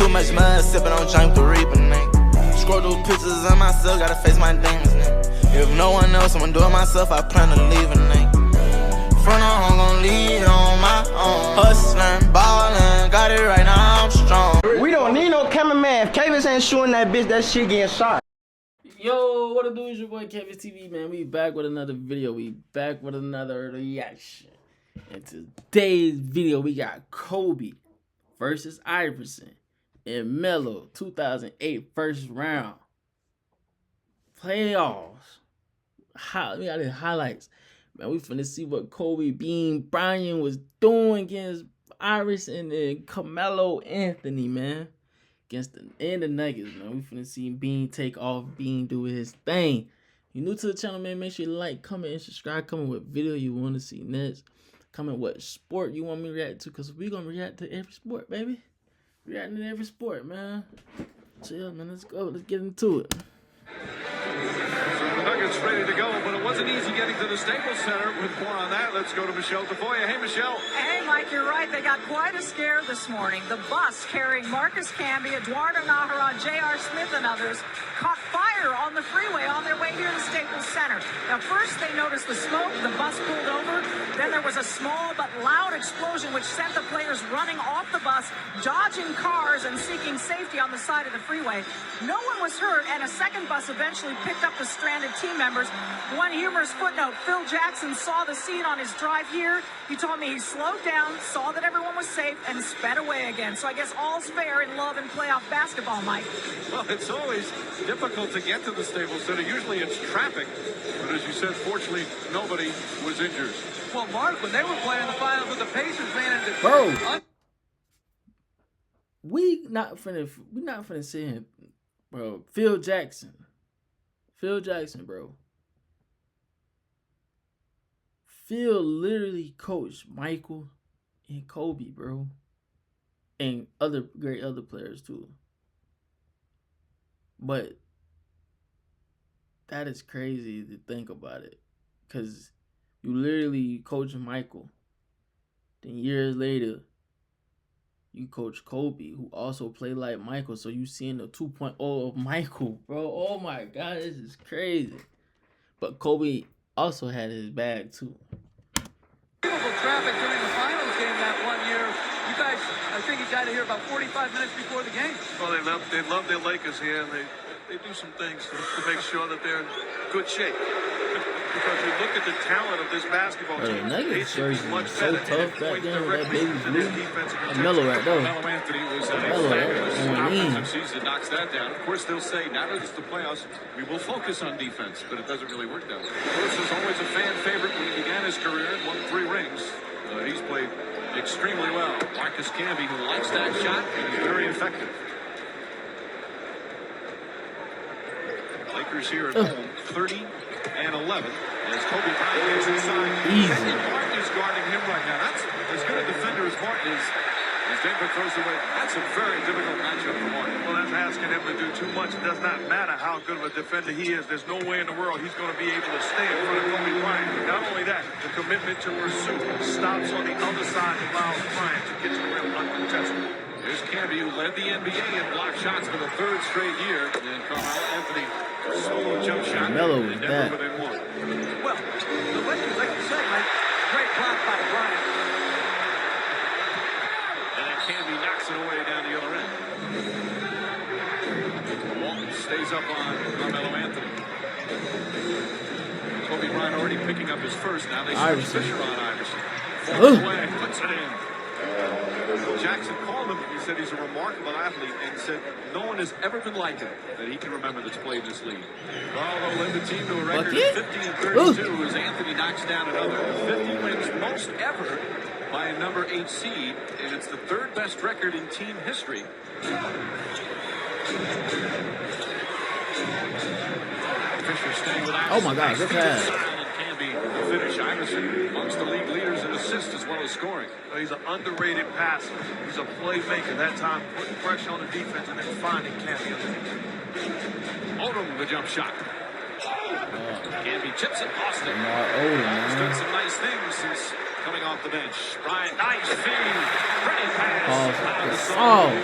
Too much mud, sipping on junk the reaper, nigga. Scroll through pictures of myself, gotta face my demons, nigga. If no one else, I'ma do it myself, I plan to leave a nigga. Front on, I'm gon' lead on my own. Hustlin', ballin', got it right now, I'm strong. We don't need no cameraman. If Kavis ain't shooting that bitch, that shit getting shot. Yo, what it do? Is your boy Kavis TV, man. We back with another video. We back with another reaction. And today's video, we got Kobe versus Iverson and Melo, 2008 first round playoffs. We got the highlights. Man, we finna see what Kobe Bean Bryant was doing against Iverson and Carmelo Anthony, man. Against the Nuggets, man. We finna see Bean take off, Bean do his thing. You new to the channel, man, make sure you like, comment, and subscribe. Comment what video you want to see next. Comment what sport you want me to react to, because we're going to react to every sport, baby. Reacting to every sport, man. So, yeah, man, let's go. Let's get into it. The Nuggets ready to go, but it wasn't easy getting to the Staples Center. With more on that, let's go to Michelle Tafoya. Hey, Michelle. Hey, Mike, you're right. They got quite a scare this morning. The bus carrying Marcus Camby, Eduardo Najarad, J.R. Smith, and others caught fire on the freeway on their way here to Staples Center. Now, first they noticed the smoke. The bus pulled over. Then there was a small but loud explosion, which sent the players running off the bus, dodging cars and seeking safety on the side of the freeway. No one was hurt, and a second bus eventually picked up the stranded team members. One humorous footnote, Phil Jackson saw the scene on his drive here. He told me he slowed down, saw that everyone was safe, and sped away again. So I guess all's fair in love and playoff basketball, Mike. Well, it's always difficult to get to the Staples Center. Usually it's traffic. But as you said, fortunately, nobody was injured. Well, Mark, when they were playing the finals with the Pacers, man, and Bro, we not finna sit here, bro. Phil Jackson, bro. Phil literally coached Michael and Kobe, bro, and other players too. But that is crazy to think about it, because you literally coach Michael. Then years later, you coach Kobe, who also played like Michael. So you seeing the 2.0 of Michael, bro. Oh my God, this is crazy. But Kobe also had his bag too. beautiful traffic during the finals game that one year. You guys, I think you got to hear about 45 minutes before the game. Well, they love their Lakers here, and they do some things to make sure that they're in good shape. Because you look at the talent of this basketball team, Nuggets they jersey much was so better. tough back then with that baby blue. And Melo Melo right there. Melo Anthony was Melo fabulous season, knocks that down. Of course, they'll say, now that it's the playoffs, we will focus on defense, but it doesn't really work that way. Bruce was always a fan favorite when he began his career and won 3 rings. He's played extremely well. Marcus Camby, who likes that shot, and he's very effective. Lakers here at home, 30-11. As Kobe Bryant gets inside, Martin is guarding him right now. That's as good a defender as Martin is. As Denver throws away, that's a very difficult matchup for Martin. Well, that's asking him to do too much. It does not matter how good of a defender he is. There's no way in the world he's going to be able to stay in front of Kobe Bryant. Not only that, the commitment to pursue stops on the other side and allows Bryant to get to the rim uncontested. There's Camby, who led the NBA in block shots for the 3rd straight year. And Carmelo Anthony, solo jump shot. Melo was that. Well, the Lakers, like you said, Mike, great block by Bryant. And then Camby knocks it away down the other end. Walton stays up on Carmelo Anthony. Kobe Bryant already picking up his first. Now they switch Fisher on Iverson. Away, puts it in. Jackson called him. He said he's a remarkable athlete and said no one has ever been like him that he can remember that's played in this league. Carlo led the team to a record of 50-32 as Anthony knocks down another. 50 wins, most ever by a number 8 seed, and it's the 3rd best record in team history. Fisher staying with Iverson. Oh my God, good pass. Camby the finish. Iverson amongst the league leaders in assists as well as scoring. He's an underrated passer. He's a playmaker. That time putting pressure on the defense and then finding Camby underneath. Odom the jump shot. Camby chips it. Austin. He's done some nice things since coming off the bench. Bryant, nice feed. Pretty pass.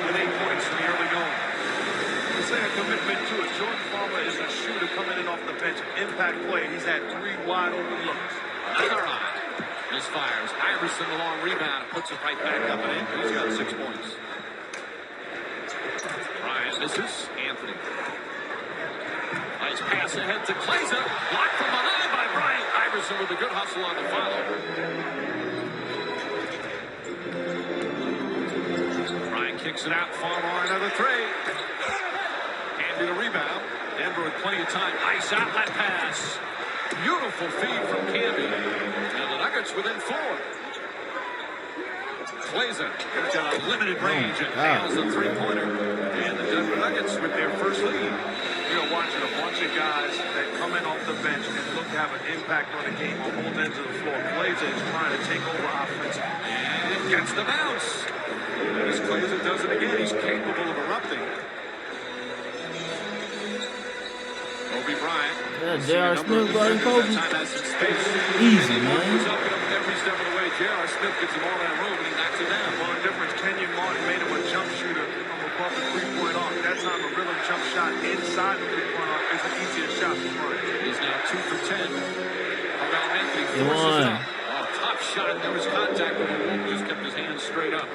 With 8 points in the early admit to it, Jordan Palmer is a shooter coming in off the bench, impact player. He's had 3 wide open looks. Misfires. Iverson, the long rebound, puts it right back up and in. He's got 6 points. Bryant misses. Anthony. Nice pass ahead to Klaiza. Blocked from behind by Bryant. Iverson with a good hustle on the follow. Bryant kicks it out. Farmar, another 3. Canby the rebound. Denver with plenty of time. Nice outlet pass. Beautiful feed from Canby. And the Nuggets within 4. Klaiza has got a limited range and nails the 3-pointer. And the Denver Nuggets with their first lead. You're watching a bunch of guys that come in off the bench and look to have an impact on the game on both ends of the floor. Klaiza is trying to take over offense. And gets the bounce. As Klaiza does it again, he's capable of erupting. Kobe Bryant. Yeah, J.R. Smith guarding Kobe. Easy, man. Every step of the way, J.R. Smith gets him all that room and he knocks it down. One difference, Kenyon Martin made him a jump shooter from above the 3-point arc. That time a rhythm jump shot inside the 3-point arc is an easier shot for Bryant. He's now 2 for 10. Carmelo Anthony He forces won. up. Oh, top shot. There was contact, but he just kept his hands straight up.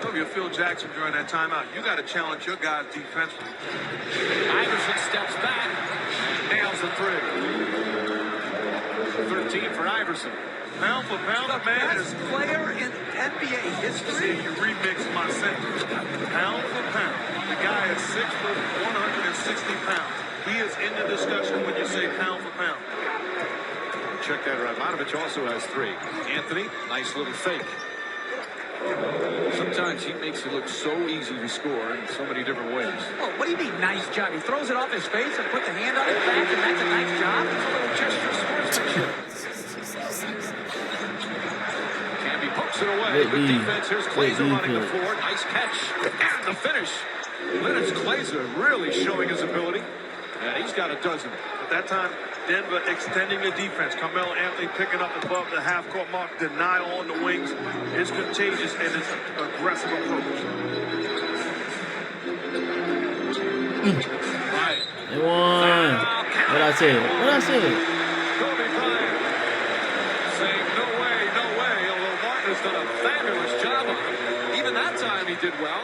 If you're Phil Jackson during that timeout, you got to challenge your guys defensively. Iverson steps back and nails the 3. 13 for Iverson. Pound for pound, the man is player in NBA history. See, you remix my sentence. Pound for pound, the guy is 6 foot, 160 pounds. He is in the discussion when you say pound for pound. Check that right. Radovich also has 3. Anthony, nice little fake. Sometimes he makes it look so easy to score in so many different ways. Oh, what do you mean, nice job? He throws it off his face and puts the hand on his back, and that's a nice job? It's a little gesture of sportsmanship. Canby pokes it away. Good defense. Here's Klaiza running the floor. Nice catch. And the finish. Leonard Klaiza really showing his ability. And he's got a dozen. At that time, Denver extending the defense. Carmelo Anthony picking up above the half-court mark. Denial on the wings is contagious in his aggressive approach. Right. They won. What I said? What I said? Kobe Bryant saying no way, no way. Although Martin has done a fabulous job on him. Even that time he did well.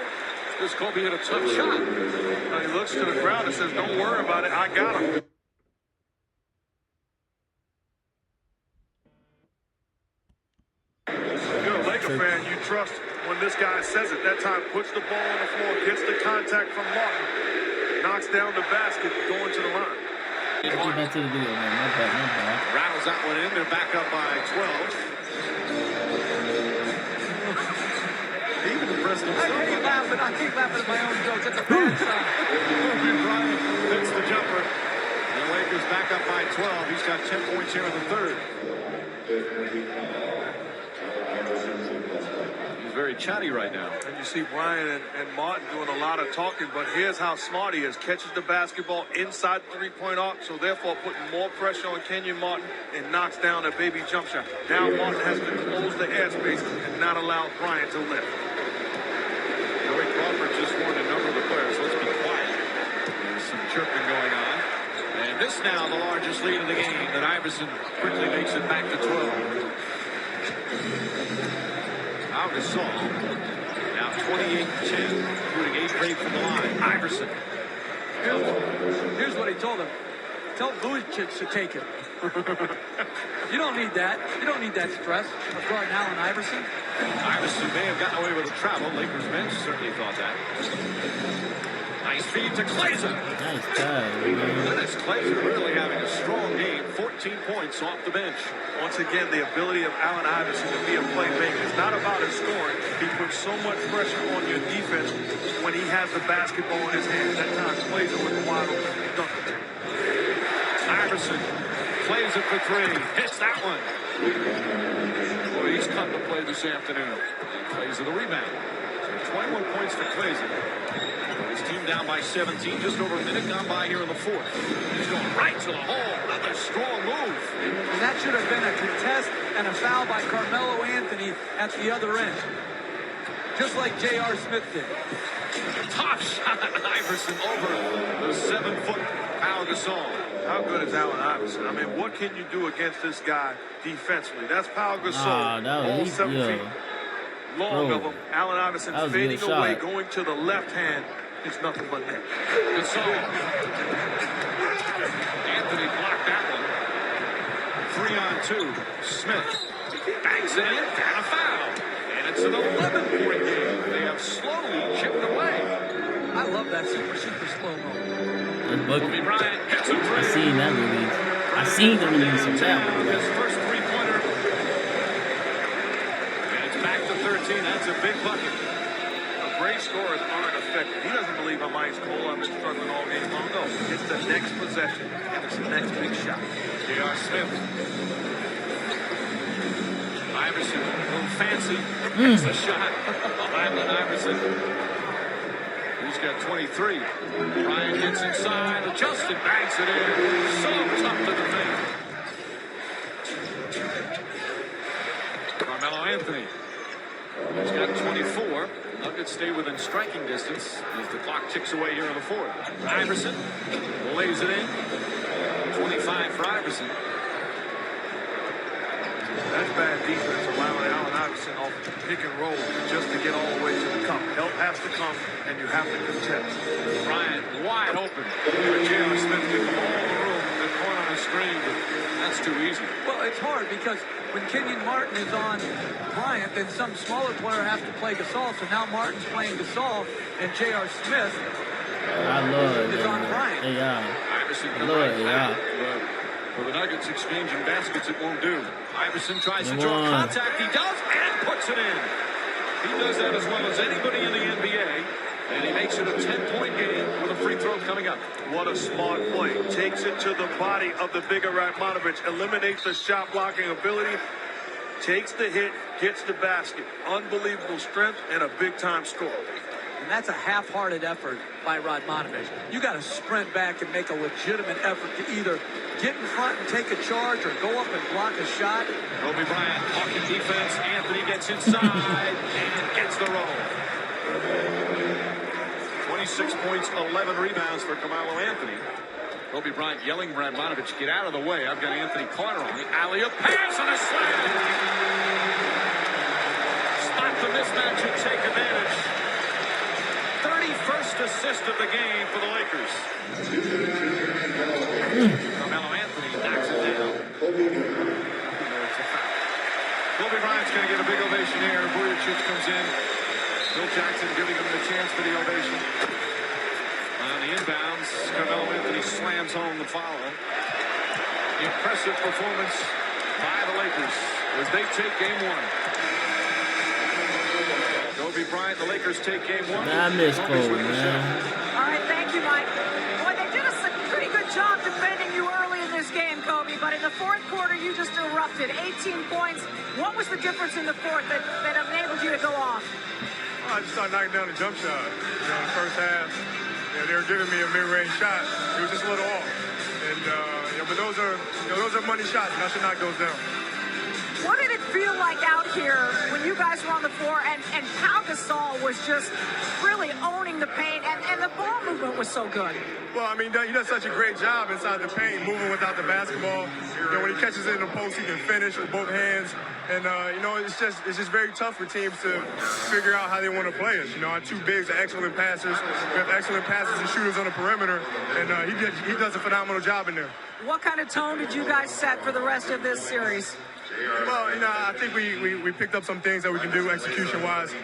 Because Kobe hit a tough shot. Now he looks to the ground and says, don't worry about it. I got him. Fan, you trust when this guy says it. That time puts the ball on the floor, gets the contact from Martin, knocks down the basket, going to the line. Get back to the video, man. My bad. Rattles that one in. They're back up by 12. Even impressed himself. I keep laughing at my own jokes. That's a bad sign. Kobe Bryant hits the jumper. The Lakers back up by 12. He's got 10 points here in the third. Very chatty right now. And you see Bryant and Martin doing a lot of talking, but here's how smart he is. Catches the basketball inside the 3-point arc, so therefore putting more pressure on Kenyon Martin and knocks down a baby jump shot. Now Martin has to close the airspace and not allow Bryant to lift. Joey Crawford just warned a number of the players, let's be quiet. There's some chirping going on. And this now the largest lead of the game, that Iverson quickly makes it back to 12. Al Gasol, now 28-10, including 8 break from the line. Iverson. Here's what he told him. Tell Vujicic to take it. You don't need that. You don't need that stress of guarding Allen Iverson. Iverson may have gotten away with a travel. Lakers bench certainly thought that. Nice feed to Klaiza. Nice pass. Dennis Klaiza really having a strong game. 14 points off the bench. Once again, the ability of Allen Iverson to be a playmaker. It's not about his scoring. He puts so much pressure on your defense when he has the basketball in his hands. That time, Klaiza with the wide open dunk. Iverson plays it for 3. Hits that one. Boy, he's cut the play this afternoon. Klaiza the rebound. So 21 points for Klaiza. His team down by 17, just over a minute gone by here in the fourth. He's going right to the hole. Another strong move. And that should have been a contest and a foul by Carmelo Anthony at the other end. Just like J.R. Smith did. Top shot. Iverson over the 7-foot Pau Gasol. How good is Allen Iverson? I mean, what can you do against this guy defensively? That's Pau Gasol, all 7 feet long of him. Allen Iverson fading away, going to the left hand. It's nothing but net. Gasol. Anthony blocked that one. 3-on-2. Smith bangs it in and a foul. And it's an 11-point game. They have slowly chipped away. I love that super slow-mo. Kobe Bryant hits a three. I seen that release. I seen the release of that. His first three-pointer. And it's back to 13. That's a big bucket. Great scorers aren't effective. He doesn't believe I'm ice cold. I've been struggling all game long. No, it's the next possession, and it's the next big shot. J.R. Smith. Iverson, a little fancy. That's the shot. Allen Iverson. He's got 23. Bryant gets inside. Adjusted, banks it in. So tough to defend. Carmelo Anthony. He's got 24. Nuggets stay within striking distance as the clock ticks away here in the fourth. Iverson lays it in. 25 for Iverson. That's bad defense, allowing Allen Iverson off pick and roll just to get all the way to the cup. Help has to come, and you have to contest. Bryant wide open. J.R. Smith gives him all the room in the corner of the screen, but that's too easy. Well, it's hard because when Kenyon Martin is on Bryant, then some smaller player has to play Gasol. So now Martin's playing Gasol, and J.R. Smith is on Bryant. Iverson can right back, but for the Nuggets exchanging baskets, it won't do. Iverson tries to draw contact. He does, and puts it in. He does that as well as anybody in the NBA, and he makes it a 10-point game with a free throw coming up. What a smart play. Takes it to the body of the bigger Radmanovich, eliminates the shot blocking ability, takes the hit, gets the basket. Unbelievable strength and a big-time score. And that's a half-hearted effort by Radmanovich. You got to sprint back and make a legitimate effort to either get in front and take a charge or go up and block a shot. Kobe Bryant talking defense. Anthony gets inside and gets the roll. 26 points, 11 rebounds for Carmelo Anthony. Kobe Bryant yelling Radmanovich, get out of the way. I've got Anthony Carter on the alley-oop pass and a slam. Stop the mismatch and take advantage. 31st assist of the game for the Lakers. Carmelo Anthony knocks it down. It's a foul. Kobe Bryant's going to get a big ovation here. Vujacic comes in. Bill Jackson giving him the chance for the ovation. On the inbounds, Carmelo Anthony slams home the foul. Impressive performance by the Lakers as they take game one. Kobe Bryant, the Lakers take game one. I miss Kobe, man. All right, thank you, Mike. Boy, they did a pretty good job defending you early in this game, Kobe, but in the fourth quarter, you just erupted. 18 points. What was the difference in the fourth that enabled you to go off? I just started knocking down the jump shot. In the first half, they were giving me a mid-range shot. It was just a little off. And but those are money shots, and I should knock those down. What did it feel like out here when you guys were on the floor and Pau Gasol was just really owning the paint and the ball movement was so good? Well, I mean, he does such a great job inside the paint, moving without the basketball. When he catches it in the post, he can finish with both hands. And, it's just very tough for teams to figure out how they want to play us. Our two bigs are excellent passers. We have excellent passers and shooters on the perimeter. And he does a phenomenal job in there. What kind of tone did you guys set for the rest of this series? Well, I think we picked up some things that we can do execution-wise.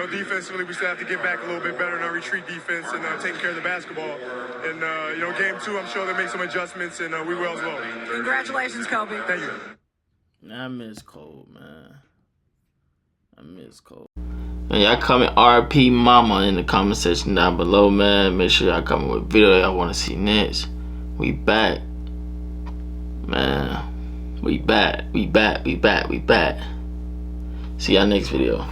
Defensively, we still have to get back a little bit better in our retreat defense and taking care of the basketball. And, game two, I'm sure they'll make some adjustments, and we will as well. Congratulations, Kobe. Thank you. I miss Cole, man. I miss Cole. And y'all comment RP Mama in the comment section down below, man. Make sure y'all comment with video y'all want to see next. We back. Man. We back. See y'all next video.